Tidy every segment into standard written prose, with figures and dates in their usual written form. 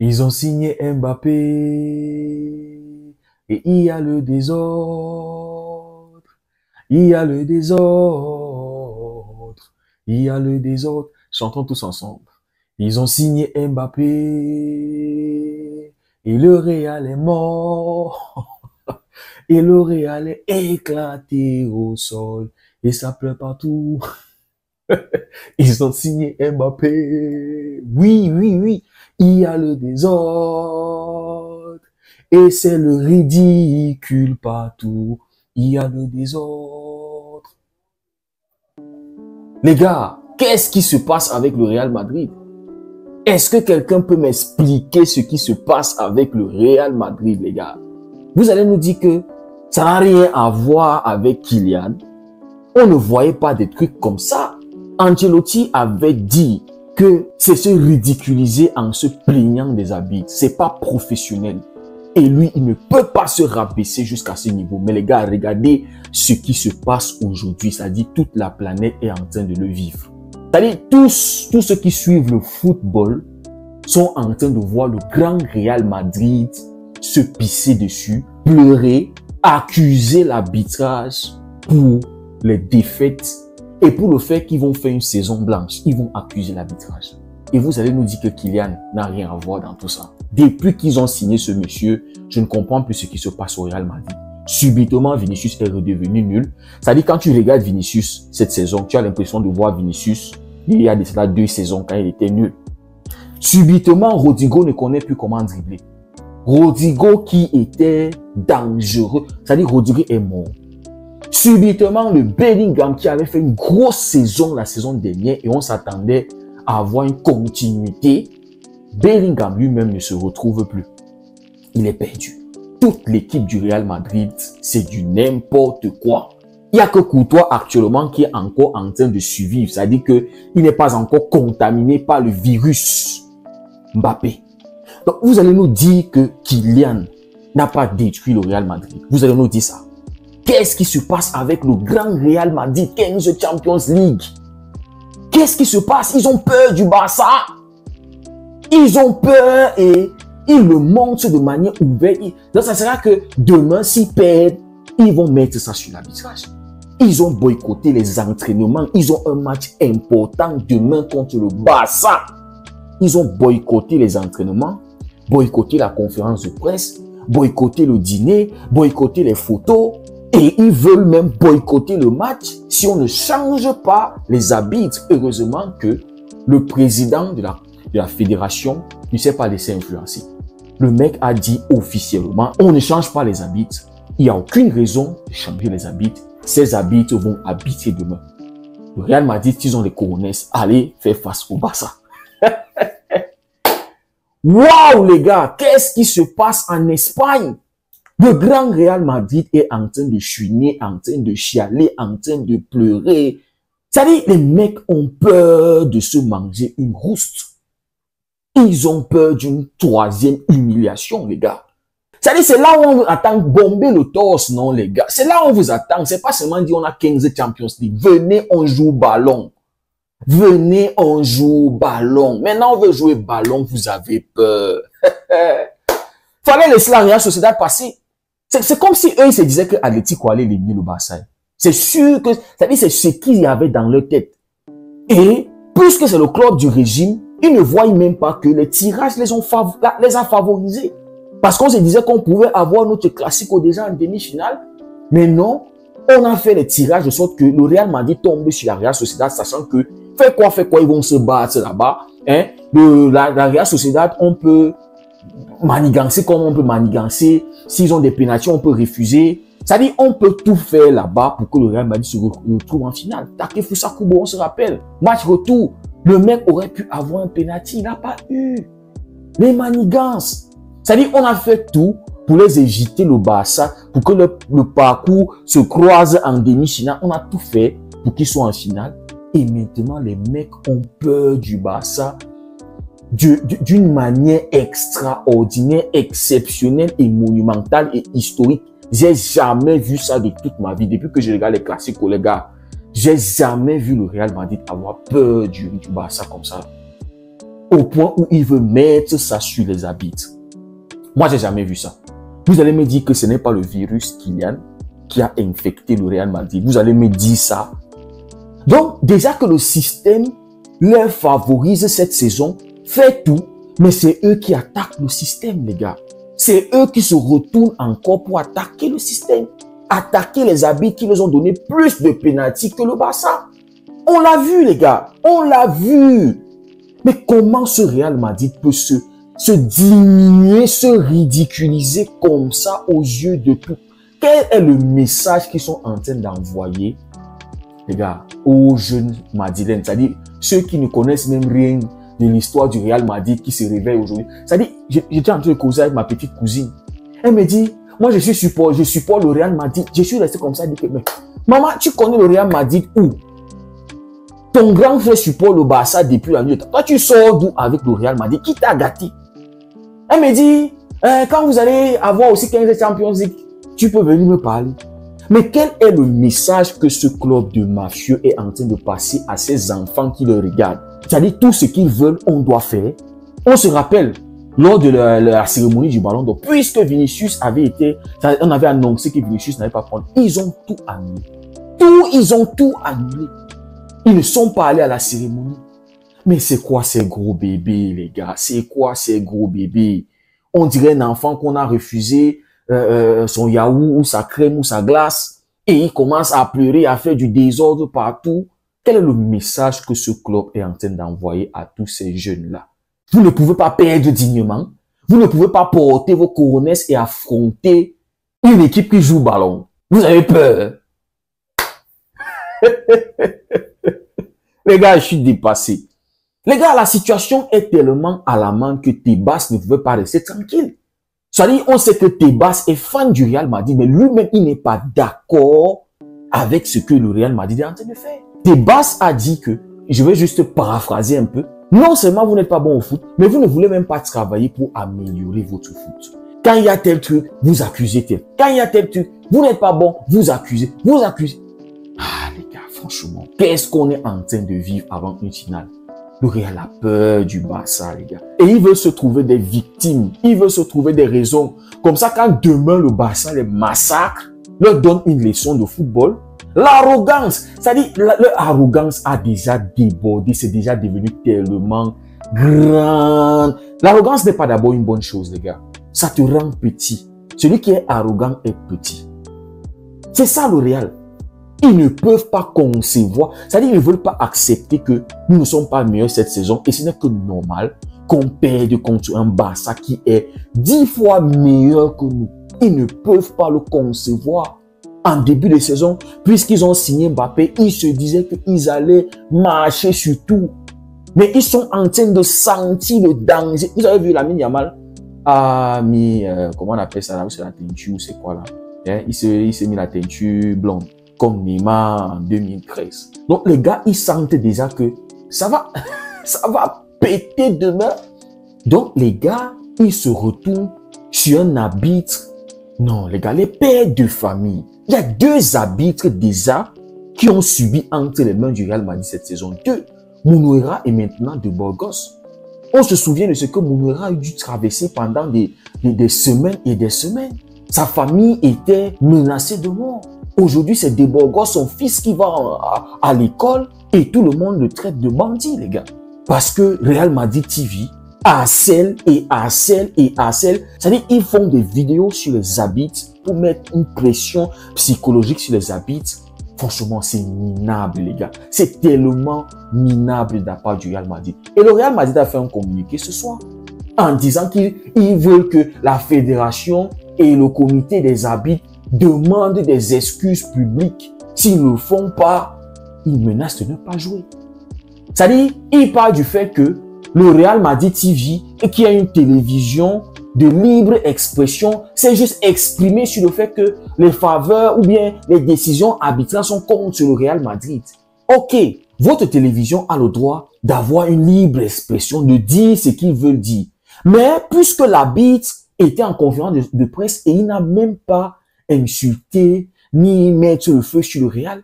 Ils ont signé Mbappé et il y a le désordre. Il y a le désordre. Il y a le désordre. Chantons tous ensemble. Ils ont signé Mbappé et le Real est mort. Et le Real est éclaté au sol. Et ça pleut partout. Ils ont signé Mbappé. Oui, oui, oui. Il y a le désordre. Et c'est le ridicule partout. Il y a le désordre. Les gars, qu'est-ce qui se passe avec le Real Madrid? Est-ce que quelqu'un peut m'expliquer ce qui se passe avec le Real Madrid, les gars? Vous allez nous dire que ça n'a rien à voir avec Kylian. On ne voyait pas des trucs comme ça. Ancelotti avait dit que c'est se ridiculiser en se plaignant des habits. C'est pas professionnel. Et lui, il ne peut pas se rabaisser jusqu'à ce niveau. Mais les gars, regardez ce qui se passe aujourd'hui. C'est-à-dire toute la planète est en train de le vivre. C'est-à-dire tous ceux qui suivent le football sont en train de voir le grand Real Madrid se pisser dessus, pleurer, accuser l'arbitrage pour les défaites et pour le fait qu'ils vont faire une saison blanche. Ils vont accuser l'arbitrage. Et vous allez nous dire que Kylian n'a rien à voir dans tout ça. Depuis qu'ils ont signé ce monsieur, je ne comprends plus ce qui se passe au Real Madrid. Subitement, Vinicius est redevenu nul. C'est-à-dire, quand tu regardes Vinicius cette saison, tu as l'impression de voir Vinicius il y a de cela 2 saisons quand il était nul. Subitement, Rodrigo ne connaît plus comment dribbler. Rodrigo qui était dangereux, c'est-à-dire Rodrigo est mort. Subitement, le Bellingham qui avait fait une grosse saison la saison dernière et on s'attendait à avoir une continuité, Bellingham lui-même ne se retrouve plus. Il est perdu. Toute l'équipe du Real Madrid, c'est du n'importe quoi. Il n'y a que Courtois actuellement qui est encore en train de survivre. C'est-à-dire qu'il n'est pas encore contaminé par le virus Mbappé. Donc, vous allez nous dire que Kylian n'a pas détruit le Real Madrid. Vous allez nous dire ça. Qu'est-ce qui se passe avec le grand Real Madrid, 15 Champions League? Qu'est-ce qui se passe? Ils ont peur du Barça. Ils ont peur et ils le montrent de manière ouverte. Donc, ça sera que demain, s'ils perdent, ils vont mettre ça sur l'arbitrage. Ils ont boycotté les entraînements. Ils ont un match important demain contre le Barça. Ils ont boycotté les entraînements, boycotté la conférence de presse, boycotté le dîner, boycotté les photos. Et ils veulent même boycotter le match si on ne change pas les arbitres. Heureusement que le président de la fédération ne s'est pas laissé influencer. Le mec a dit officiellement, on ne change pas les arbitres. Il n'y a aucune raison de changer les arbitres. Ces arbitres vont arbitrer demain. Le Real Madrid, s'ils ont les coronets, allez faire face au Barça. Waouh les gars, qu'est-ce qui se passe en Espagne? Le grand Real Madrid est en train de chouiner, en train de chialer, en train de pleurer. C'est-à-dire, les mecs ont peur de se manger une rouste. Ils ont peur d'une 3e humiliation, les gars. C'est-à-dire, c'est là où on vous attend bomber le torse, non, les gars. C'est là où on vous attend. C'est pas seulement dire on a 15 Champions League. Venez, on joue ballon. Venez, on joue ballon. Maintenant, on veut jouer ballon, vous avez peur. Fallait laisser la Real Sociedad passer. C'est comme si eux, ils se disaient que Atlético allait éliminer le Barça. C'est sûr que, c'est-à-dire, c'est ce qu'il y avait dans leur tête. Et, puisque c'est le club du régime, ils ne voient même pas que les tirages les a favorisés. Parce qu'on se disait qu'on pouvait avoir notre classico déjà en demi-finale. Mais non, on a fait les tirages de sorte que le Real Madrid tombe sur la Real Sociedad, sachant que, fait quoi, ils vont se battre là-bas. Hein? La Real Sociedad, on peut manigancer comme on peut manigancer. S'ils ont des pénaltys, on peut refuser. C'est-à-dire, on peut tout faire là-bas pour que le Real Madrid se retrouve en finale. Takefusa Kubo, on se rappelle. Match retour. Le mec aurait pu avoir un pénalty. Il n'a pas eu. Les manigances. C'est-à-dire, on a fait tout pour les éviter le Barça, pour que le parcours se croise en demi-finale. On a tout fait pour qu'ils soient en finale. Et maintenant, les mecs ont peur du Barça d'une manière extraordinaire, exceptionnelle et monumentale et historique. J'ai jamais vu ça de toute ma vie. Depuis que je regarde les classiques, les gars, j'ai jamais vu le Real Madrid avoir peur du Barça comme ça. au point où il veut mettre ça sur les arbitres. Moi, j'ai jamais vu ça. Vous allez me dire que ce n'est pas le virus Kylian qui a infecté le Real Madrid. Vous allez me dire ça. Donc, déjà que le système leur favorise cette saison, fait tout, mais c'est eux qui attaquent le système, les gars. C'est eux qui se retournent encore pour attaquer le système. Attaquer les arbitres qui leur ont donné plus de pénaltys que le Barça. On l'a vu, les gars. On l'a vu. Mais comment ce Real Madrid peut se diminuer, se ridiculiser comme ça aux yeux de tous? Quel est le message qu'ils sont en train d'envoyer, les gars, aux jeunes Madrilènes? C'est-à-dire, ceux qui ne connaissent même rien de l'histoire du Real Madrid qui se réveillent aujourd'hui. C'est-à-dire, j'étais en train de causer avec ma petite cousine. Elle me dit, moi je supporte le Real Madrid. Je suis resté comme ça, dit que, mais, maman, tu connais le Real Madrid où? Ton grand frère supporte le Barça depuis la nuit. Toi, tu sors d'où avec le Real Madrid? Qui t'a gâté? Elle me dit, quand vous allez avoir aussi 15 Champions League, tu peux venir me parler. Mais quel est le message que ce club de mafieux est en train de passer à ces enfants qui le regardent? C'est-à-dire, tout ce qu'ils veulent, on doit faire. On se rappelle, lors de la cérémonie du Ballon d'Or, puisque Vinicius on avait annoncé que Vinicius n'allait pas prendre, ils ont tout annulé. Ils ont tout annulé. Ils ne sont pas allés à la cérémonie. Mais c'est quoi ces gros bébés, les gars? C'est quoi ces gros bébés? On dirait un enfant qu'on a refusé son yaourt ou sa crème ou sa glace et il commence à pleurer, à faire du désordre partout. Quel est le message que ce club est en train d'envoyer à tous ces jeunes-là? Vous ne pouvez pas perdre dignement. Vous ne pouvez pas porter vos coronesses et affronter une équipe qui joue au ballon. Vous avez peur. Les gars, je suis dépassé. Les gars, la situation est tellement alarmante que Tebas ne veut pas rester tranquille. C'est-à-dire, on sait que Tebas est fan du Real Madrid, mais lui-même, il n'est pas d'accord avec ce que le Real Madrid est en train de faire. Tebas a dit que, je vais juste paraphraser un peu, non seulement vous n'êtes pas bon au foot, mais vous ne voulez même pas travailler pour améliorer votre foot. Quand il y a tel truc, vous accusez tel. Quand il y a tel truc, vous n'êtes pas bon, vous accusez. Ah, les gars, franchement, qu'est-ce qu'on est en train de vivre avant une finale? Le Real a peur du Barça, les gars. Et il veut se trouver des victimes. Il veut se trouver des raisons. Comme ça, quand demain le Barça les massacre, leur donne une leçon de football. L'arrogance, c'est-à-dire, leur arrogance a déjà débordé. C'est déjà devenu tellement grand. L'arrogance n'est pas d'abord une bonne chose, les gars. Ça te rend petit. Celui qui est arrogant est petit. C'est ça le Real. Ils ne peuvent pas concevoir, c'est-à-dire ils ne veulent pas accepter que nous ne sommes pas meilleurs cette saison et ce n'est que normal qu'on perde contre un Barça qui est 10 fois meilleur que nous. Ils ne peuvent pas le concevoir. En début de saison, puisqu'ils ont signé Mbappé, ils se disaient qu'ils allaient marcher sur tout. Mais ils sont en train de sentir le danger. Vous avez vu Lamine Yamal a mis, comment on appelle ça là, c'est la teinture, c'est quoi là? Il s'est mis la teinture blonde. Comme Neymar en 2013. Donc les gars, ils sentent déjà que ça va péter demain. Donc les gars, ils se retournent sur un arbitre. Non, les gars, les pères de famille. Il y a 2 arbitres déjà qui ont subi entre les mains du Real Madrid cette saison. 2. Munuera et maintenant De Burgos. On se souvient de ce que Munuera a dû traverser pendant des semaines et des semaines. Sa famille était menacée de mort. Aujourd'hui, c'est De Burgos, son fils qui va à l'école et tout le monde le traite de bandit, les gars. Parce que Real Madrid TV harcèle et harcèle et harcèle. C'est-à-dire, ils font des vidéos sur les arbitres pour mettre une pression psychologique sur les arbitres. Franchement, c'est minable, les gars. C'est tellement minable de la part du Real Madrid. Et le Real Madrid a fait un communiqué ce soir en disant qu'ils veulent que la fédération et le comité des arbitres demandent des excuses publiques. S'ils ne le font pas, ils menacent de ne pas jouer. C'est-à-dire, ils parlent du fait que le Real Madrid TV, qui a une télévision de libre expression, s'est juste exprimé sur le fait que les faveurs ou bien les décisions arbitrales sont contre le Real Madrid. Ok, votre télévision a le droit d'avoir une libre expression, de dire ce qu'ils veulent dire. Mais puisque l'arbitre était en conférence de presse et il n'a même pas insulter, ni mettre le feu sur le Real.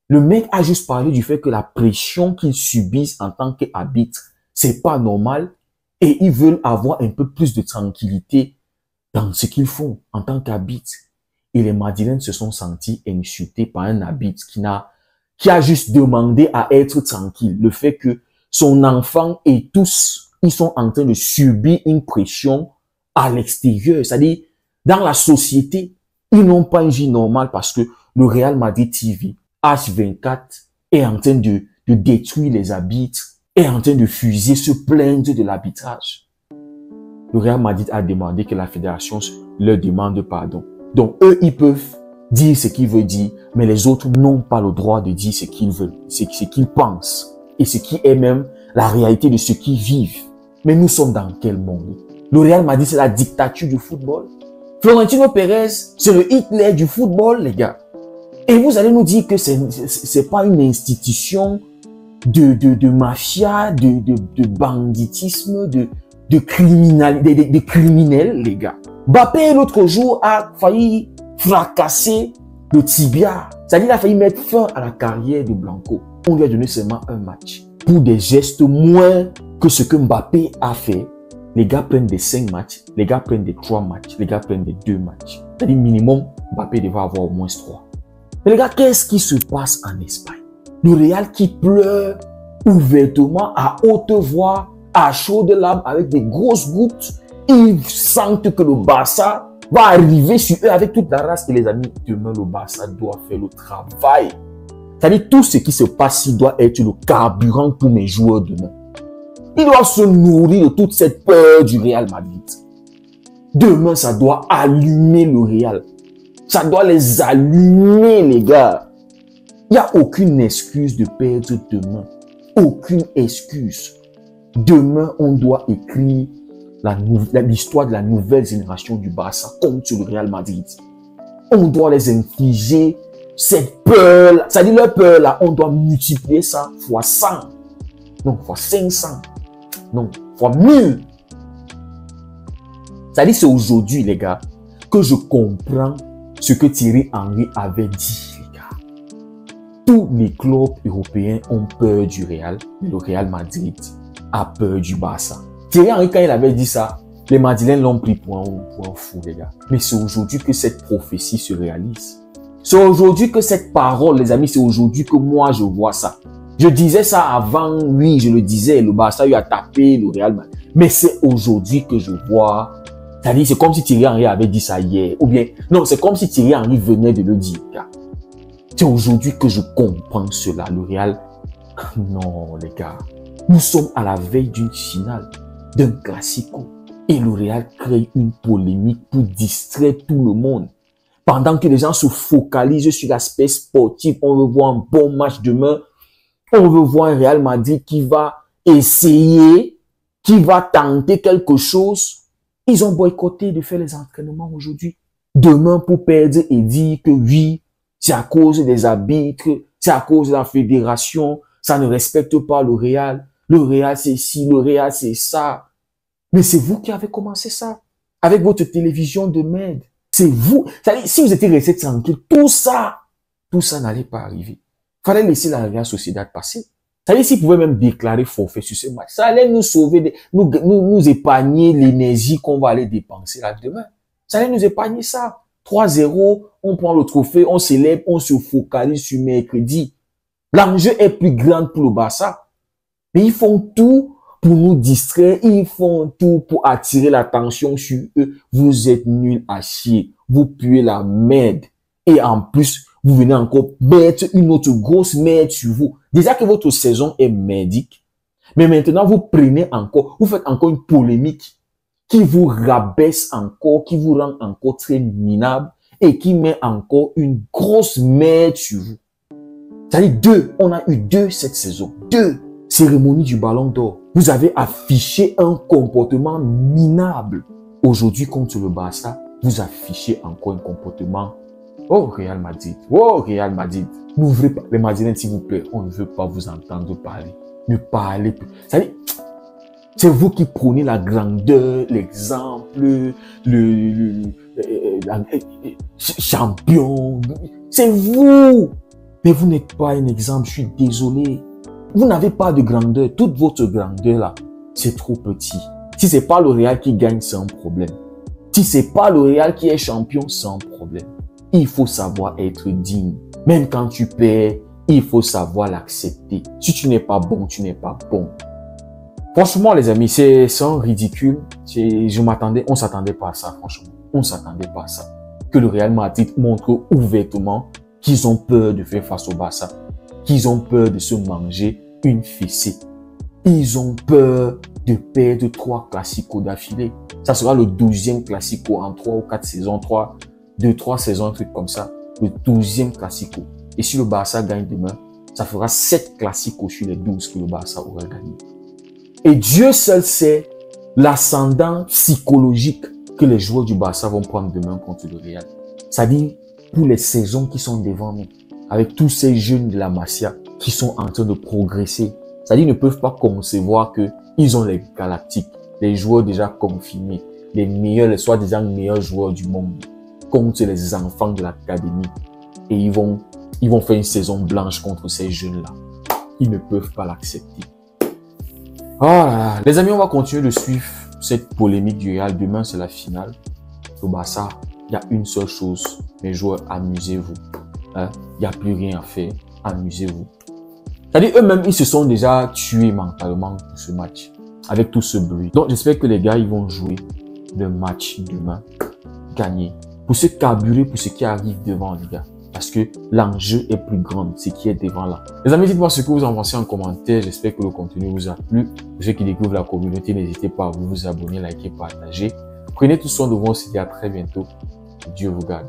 Le mec a juste parlé du fait que la pression qu'il subisse en tant qu'arbitre, c'est pas normal et ils veulent avoir un peu plus de tranquillité dans ce qu'ils font en tant qu'arbitre. Et les Madrilènes se sont sentis insultés par un arbitre qui a juste demandé à être tranquille. Le fait que son enfant et tous, ils sont en train de subir une pression à l'extérieur. C'est-à-dire, dans la société, ils n'ont pas une vie normale parce que le Real Madrid TV, H24, est en train de détruire les arbitres, est en train de fuser, se plaindre de l'arbitrage. Le Real Madrid a demandé que la fédération leur demande pardon. Donc, eux, ils peuvent dire ce qu'ils veulent dire, mais les autres n'ont pas le droit de dire ce qu'ils veulent, ce qu'ils pensent, et ce qui est même la réalité de ce qu'ils vivent. Mais nous sommes dans quel monde? Le Real Madrid, c'est la dictature du football. Florentino Pérez, c'est le Hitler du football, les gars. Et vous allez nous dire que c'est pas une institution de mafia, de banditisme, de criminels, les gars. Mbappé, l'autre jour, a failli fracasser le tibia. C'est-à-dire, il a failli mettre fin à la carrière de Blanco. On lui a donné seulement un match. Pour des gestes moins que ce que Mbappé a fait, les gars prennent des 5 matchs, les gars prennent des 3 matchs, les gars prennent des 2 matchs. C'est-à-dire, minimum, Mbappé devrait avoir au moins 3. Mais les gars, qu'est-ce qui se passe en Espagne? Le Real qui pleure ouvertement, à haute voix, à chaudes larmes, avec des grosses gouttes. Ils sentent que le Barça va arriver sur eux avec toute la race. Et les amis, demain, le Barça doit faire le travail. C'est-à-dire, tout ce qui se passe, il doit être le carburant pour mes joueurs demain. Ils doivent se nourrir de toute cette peur du Real Madrid. Demain, ça doit allumer le Real. Ça doit les allumer, les gars. Il n'y a aucune excuse de perdre demain. Aucune excuse. Demain, on doit écrire l'histoire de la nouvelle génération du Barça contre le Real Madrid. On doit les infliger cette peur, c'est-à-dire leur peur là, on doit multiplier ça fois 100, non, fois 500, non, fois 1000. C'est-à-dire c'est aujourd'hui, les gars, que je comprends ce que Thierry Henry avait dit, les gars. Tous les clubs européens ont peur du Real, mais le Real Madrid a peur du Barça. Thierry Henry, quand il avait dit ça, les Madrilènes l'ont pris pour un fou, les gars. Mais c'est aujourd'hui que cette prophétie se réalise. C'est aujourd'hui que cette parole, les amis, c'est aujourd'hui que moi, je vois ça. Je disais ça avant, oui, je le disais, le Barça a tapé le Real Madrid. Mais c'est aujourd'hui que je vois. C'est-à-dire, c'est comme si Thierry Henry avait dit ça hier. Ou bien, non, c'est comme si Thierry Henry venait de le dire, gars. C'est aujourd'hui que je comprends cela, le Real. Non, les gars. Nous sommes à la veille d'une finale, d'un classico. Et le Real crée une polémique pour distraire tout le monde. Pendant que les gens se focalisent sur l'aspect sportif, on veut voir un bon match demain. On veut voir un Real Madrid qui va essayer, qui va tenter quelque chose. Ils ont boycotté de faire les entraînements aujourd'hui. Demain, pour perdre et dire que oui, c'est à cause des arbitres, c'est à cause de la fédération, ça ne respecte pas le Real. Le Real, c'est ci, le Real, c'est ça. Mais c'est vous qui avez commencé ça. Avec votre télévision de merde. C'est vous. C'est-à-dire, si vous étiez resté tranquille, tout ça n'allait pas arriver. Fallait laisser la Real Sociedad passer. C'est-à-dire, s'ils pouvaient même déclarer forfait sur ce match, ça allait nous sauver, nous épargner l'énergie qu'on va aller dépenser là demain. Ça allait nous épargner ça. 3-0, on prend le trophée, on célèbre, on se focalise sur mercredi. L'enjeu est plus grand pour le Barça. Mais ils font tout pour nous distraire, ils font tout pour attirer l'attention sur eux. Vous êtes nuls à chier, vous puez la merde. Et en plus, vous venez encore mettre une autre grosse merde sur vous. Déjà que votre saison est merdique, mais maintenant vous prenez encore, vous faites encore une polémique qui vous rabaisse encore, qui vous rend encore très minable et qui met encore une grosse merde sur vous. C'est-à-dire on a eu 2 cette saison, 2 cérémonies du Ballon d'Or. Vous avez affiché un comportement minable. Aujourd'hui, contre le Barça, vous affichez encore un comportement. Oh, Real Madrid. Oh, Real Madrid. N'ouvrez pas. Les Madrilènes, s'il vous plaît, on ne veut pas vous entendre parler. Ne parlez plus. C'est vous qui prenez la grandeur, l'exemple, le champion. C'est vous. Mais vous n'êtes pas un exemple. Je suis désolé. Vous n'avez pas de grandeur. Toute votre grandeur là, c'est trop petit. Si c'est pas le Real qui gagne, c'est un problème. Si c'est pas le Real qui est champion, c'est un problème. Il faut savoir être digne. Même quand tu perds, il faut savoir l'accepter. Si tu n'es pas bon, tu n'es pas bon. Franchement, les amis, c'est un ridicule. On s'attendait pas à ça, franchement. On s'attendait pas à ça. Que le Real Madrid montre ouvertement qu'ils ont peur de faire face au Barça. Qu'ils ont peur de se manger une fessée. Ils ont peur de perdre 3 classicos d'affilée. Ça sera le 12e classico en 3 ou 4 saisons, 2-3 saisons, un truc comme ça. Le 12e classico. Et si le Barça gagne demain, ça fera 7 classicos sur les 12 que le Barça aura gagné. Et Dieu seul sait l'ascendant psychologique que les joueurs du Barça vont prendre demain contre le Real. C'est-à-dire pour les saisons qui sont devant nous, avec tous ces jeunes de la Masia qui sont en train de progresser. C'est-à-dire qu'ils ne peuvent pas concevoir qu'ils ont les Galactiques, les joueurs déjà confirmés, les meilleurs, les soi-disant meilleurs joueurs du monde, contre les enfants de l'académie. Et ils vont faire une saison blanche contre ces jeunes-là. Ils ne peuvent pas l'accepter. Oh là là. Les amis, on va continuer de suivre cette polémique du Real. Demain, c'est la finale. Au Barça, il y a une seule chose. Mes joueurs, amusez-vous. Il n'y a plus rien à faire. Amusez-vous. C'est-à-dire, eux-mêmes, ils se sont déjà tués mentalement pour ce match. Avec tout ce bruit. Donc, j'espère que les gars, ils vont jouer le match demain. Gagner. Pour se carburer, pour ce qui arrive devant, les gars. Parce que l'enjeu est plus grand, ce qui est devant là. Les amis, dites-moi ce que vous en pensez en commentaire. J'espère que le contenu vous a plu. Pour ceux qui découvrent la communauté, n'hésitez pas à vous abonner, liker, partager. Prenez tout soin de vous. On se dit à très bientôt. Dieu vous garde.